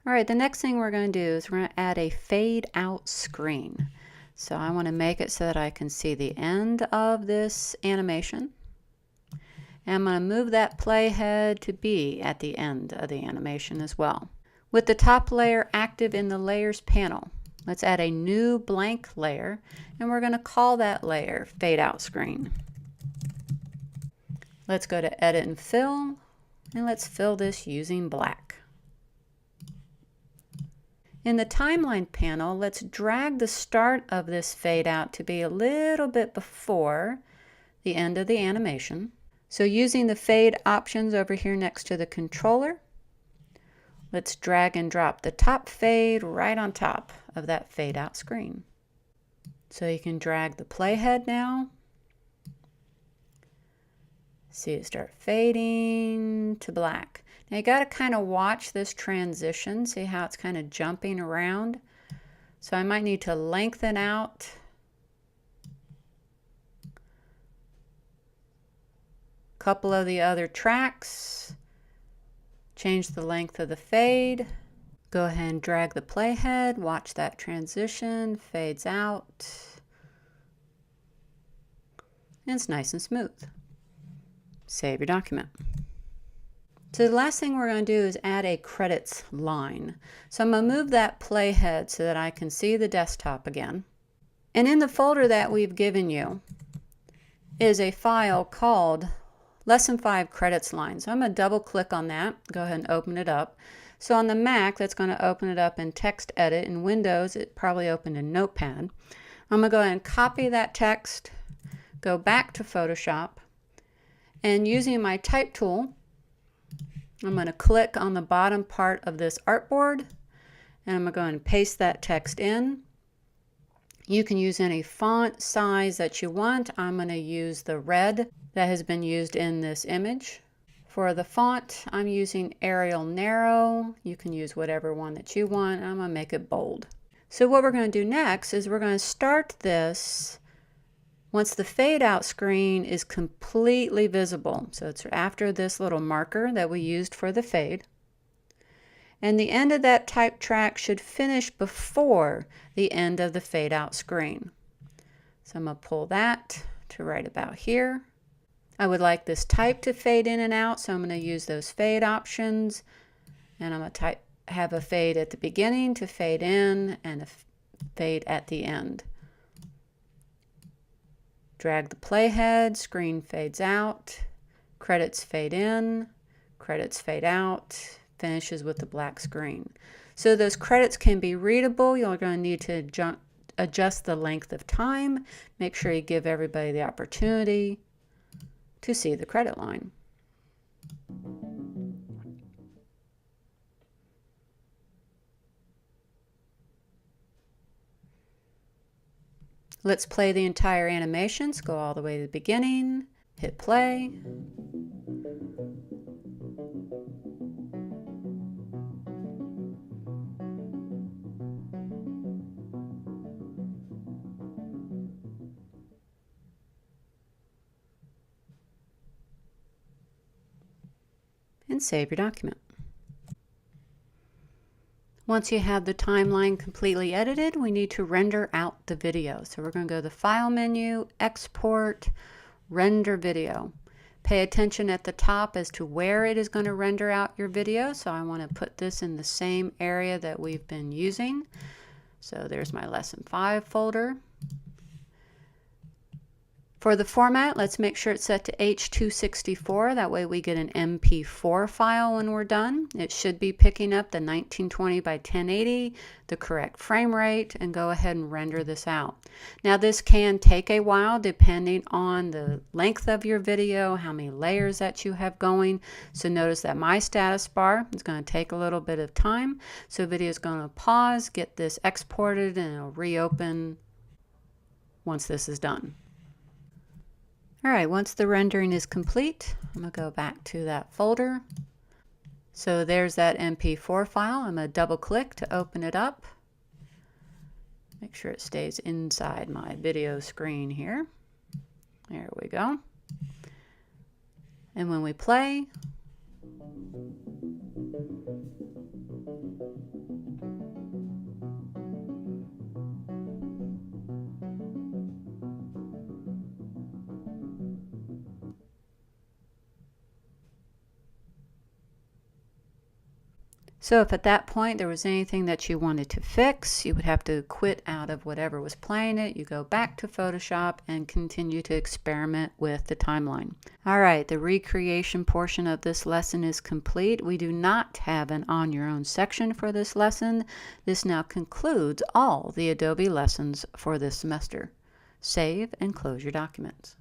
All right, the next thing we're going to do is we're going to add a fade out screen. So I want to make it so that I can see the end of this animation. And I'm going to move that playhead to be at the end of the animation as well. With the top layer active in the layers panel, let's add a new blank layer, and we're going to call that layer fade out screen. Let's go to edit and fill, and let's fill this using black. In the timeline panel, let's drag the start of this fade out to be a little bit before the end of the animation. So using the fade options over here next to the controller, let's drag and drop the top fade right on top of that fade out screen. So you can drag the playhead now. See it start fading to black. Now you got to kind of watch this transition, see how it's kind of jumping around. So I might need to lengthen out a couple of the other tracks, change the length of the fade. Go ahead and drag the playhead, watch that transition, fades out. And it's nice and smooth. Save your document. So the last thing we're going to do is add a credits line. So I'm going to move that playhead so that I can see the desktop again. And in the folder that we've given you is a file called Lesson 5 Credits Line. So I'm going to double click on that. Go ahead and open it up. So on the Mac, that's going to open it up in Text Edit. In Windows, it probably opened in Notepad. I'm going to go ahead and copy that text, go back to Photoshop, and using my type tool, I'm going to click on the bottom part of this artboard, and I'm going to go ahead and paste that text in. You can use any font size that you want. I'm going to use the red that has been used in this image. For the font, I'm using Arial Narrow. You can use whatever one that you want. I'm going to make it bold. So what we're going to do next is we're going to start this once the fade out screen is completely visible. So it's after this little marker that we used for the fade. And the end of that type track should finish before the end of the fade out screen. So I'm going to pull that to right about here. I would like this type to fade in and out, so I'm going to use those fade options. And I'm going to have a fade at the beginning to fade in and a fade at the end. Drag the playhead, screen fades out, credits fade in, credits fade out, finishes with the black screen. So those credits can be readable. You're going to need to adjust the length of time. Make sure you give everybody the opportunity to see the credit line. Let's play the entire animations. Go all the way to the beginning, hit play. And save your document. Once you have the timeline completely edited, we need to render out the video. So we're going to go to the File menu, Export, Render Video. Pay attention at the top as to where it is going to render out your video. So I want to put this in the same area that we've been using. So there's my Lesson 5 folder. For the format, let's make sure it's set to H.264. That way we get an MP4 file when we're done. It should be picking up the 1920 by 1080, the correct frame rate, and go ahead and render this out. Now this can take a while depending on the length of your video, how many layers that you have going. So notice that my status bar is going to take a little bit of time. So video is going to pause, get this exported, and it'll reopen once this is done. All right, once the rendering is complete, I'm going to go back to that folder. So there's that MP4 file. I'm going to double click to open it up. Make sure it stays inside my video screen here. There we go. And when we play, So if at that point there was anything that you wanted to fix, you would have to quit out of whatever was playing it. You go back to Photoshop and continue to experiment with the timeline. All right, the recreation portion of this lesson is complete. We do not have an On Your Own section for this lesson. This now concludes all the Adobe lessons for this semester. Save and close your documents.